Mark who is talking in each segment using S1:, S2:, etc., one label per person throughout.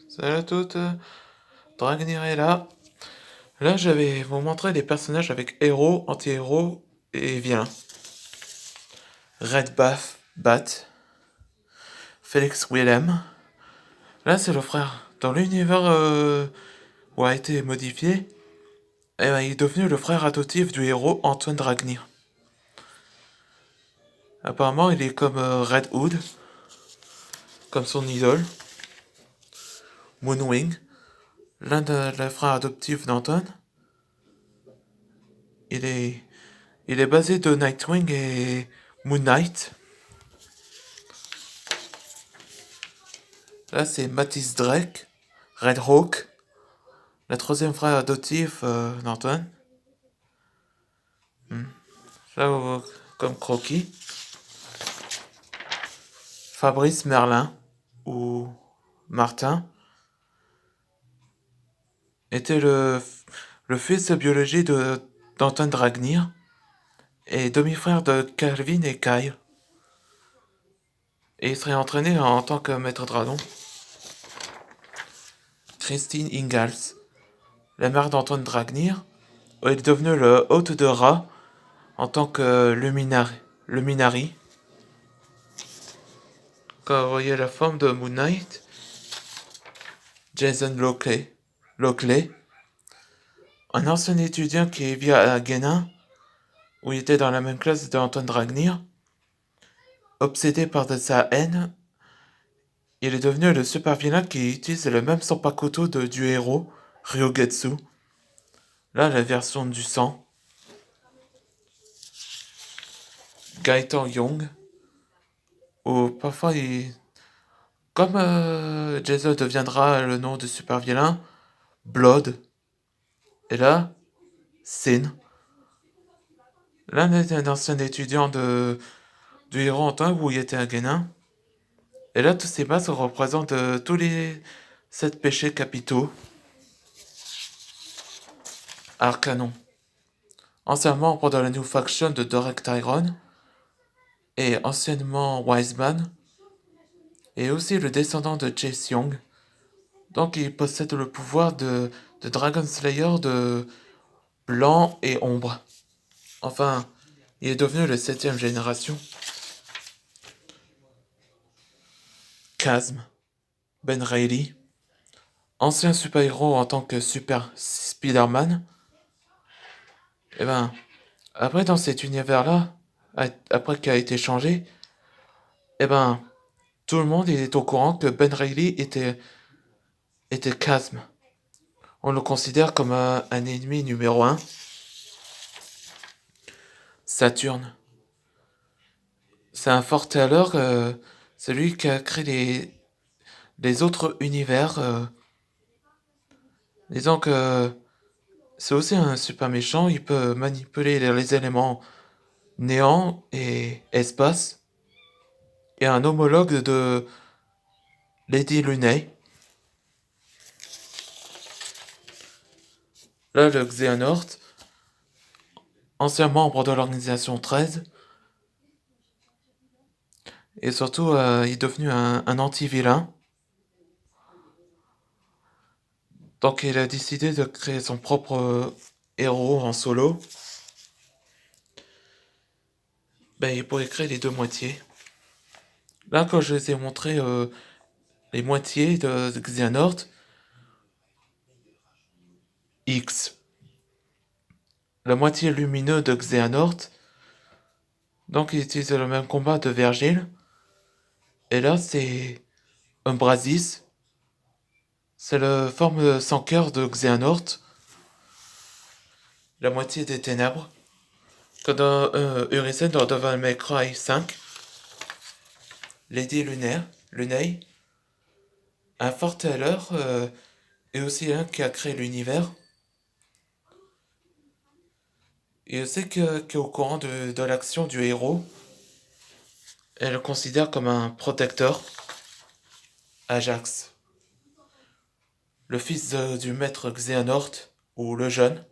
S1: Salut à toutes, Dragnir est là. Là, je vais vous montrer des personnages avec héros, anti-héros et vilains. Red Buff, Bat, Felix Willem. Là, c'est le frère. Dans l'univers où a été modifié, il est devenu le frère adoptif du héros Antoine Dragnir. Apparemment, il est comme Red Hood, comme son idole. Moonwing, l'un des frères adoptifs d'Antoine. Il est basé de Nightwing et Moon Knight. Là, c'est Matisse Drake, Red Hawk, le troisième frère adoptif d'Antoine. Là, comme Croquis. Fabrice Merlin, ou Martin, était le fils biologique d'Antoine Dragnir et demi-frère de Calvin et Kyle. Et il serait entraîné en tant que maître dragon. Christine Ingalls, la mère d'Antoine Dragnir, est devenue le hôte de Ra en tant que luminari. Quand vous voyez la forme de Moon Knight, Jason Lockley, un ancien étudiant qui vit à Guénin, où il était dans la même classe d'Antoine Dragnir, obsédé par de sa haine, il est devenu le super vilain qui utilise le même Sanpakuto du héros, Ryogetsu. Là, la version du sang. Gaëtan Young, où parfois comme Jason deviendra le nom de super vilain, Blood. Et là, Sin. L'un est un ancien étudiant du héros Antoine où il était à Guénin. Et là, tous ces masques représentent tous les 7 péchés capitaux. Arcanon. Ancien membre de la New Faction de Dorek Tyrone. Et anciennement Wiseman. Et aussi le descendant de Chase Young. Donc il possède le pouvoir de Dragon Slayer de blanc et ombre. Enfin, il est devenu le 7ème génération. Chasm. Ben Reilly. Ancien super-héros en tant que Super Spider-Man. Et ben, après dans cet univers-là, après qu'il a été changé, et ben, tout le monde est au courant que Ben Reilly était Chasm. On le considère comme un ennemi numéro 1. Saturne. C'est un foreteller, c'est lui qui a créé les autres univers. Disons que c'est aussi un super méchant, il peut manipuler les éléments néant et espace. Et un homologue de Lady Lunay. Là, le Xehanort, ancien membre de l'organisation 13. Et surtout, il est devenu un anti-vilain. Donc il a décidé de créer son propre héros en solo. Ben, il pourrait créer les deux moitiés. Là, quand je les ai montré les moitiés de Xehanort, X. La moitié lumineux de Xehanort. Donc il utilise le même combat de Vergil. Et là, c'est Umbrasis. C'est la forme sans cœur de Xehanort. La moitié des ténèbres. Comme dans Urizen dans Devil May Cry 5. Lady Lunay. Un foreteller et aussi un qui a créé l'univers. Et aussi qui est au courant de l'action du héros. Elle le considère comme un protecteur. Ajax. Le fils du maître Xehanort, ou le jeune.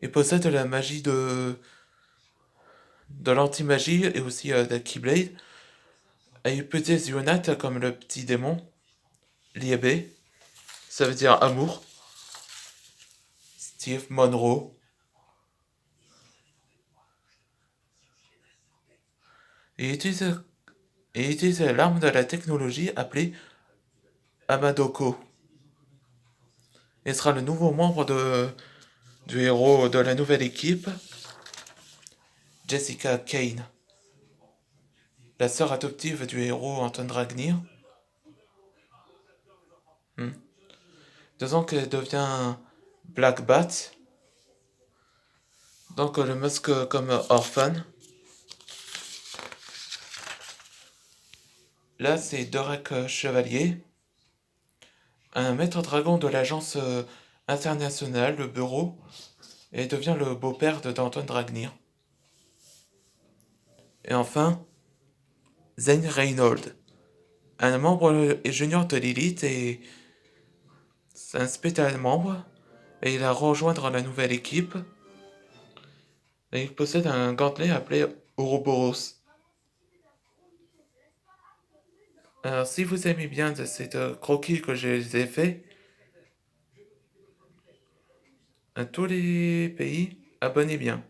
S1: Il possède la magie de l'anti-magie et aussi de Keyblade. Et il peut utiliser Unite comme le petit démon. Liébé, ça veut dire amour. Steve Monroe. Il utilise, il utilise l'arme de la technologie appelée Amadoko. Il sera le nouveau membre du héros de la nouvelle équipe, Jessica Kane, la sœur adoptive du héros Anton Dragnir. 2 ans qu'elle devient Black Bat, donc le masque comme orphan. Là, c'est Dorek Chevalier, un maître dragon de l'agence internationale, le bureau, et devient le beau-père d'Anton Dragnir. Et enfin, Zane Reynolds, un membre junior de Lilith et c'est un spécial membre, et il a rejoindre la nouvelle équipe, et il possède un gantelet appelé Ouroboros. Alors, si vous aimez bien de ces croquis que je les ai faits, à tous les pays, abonnez bien.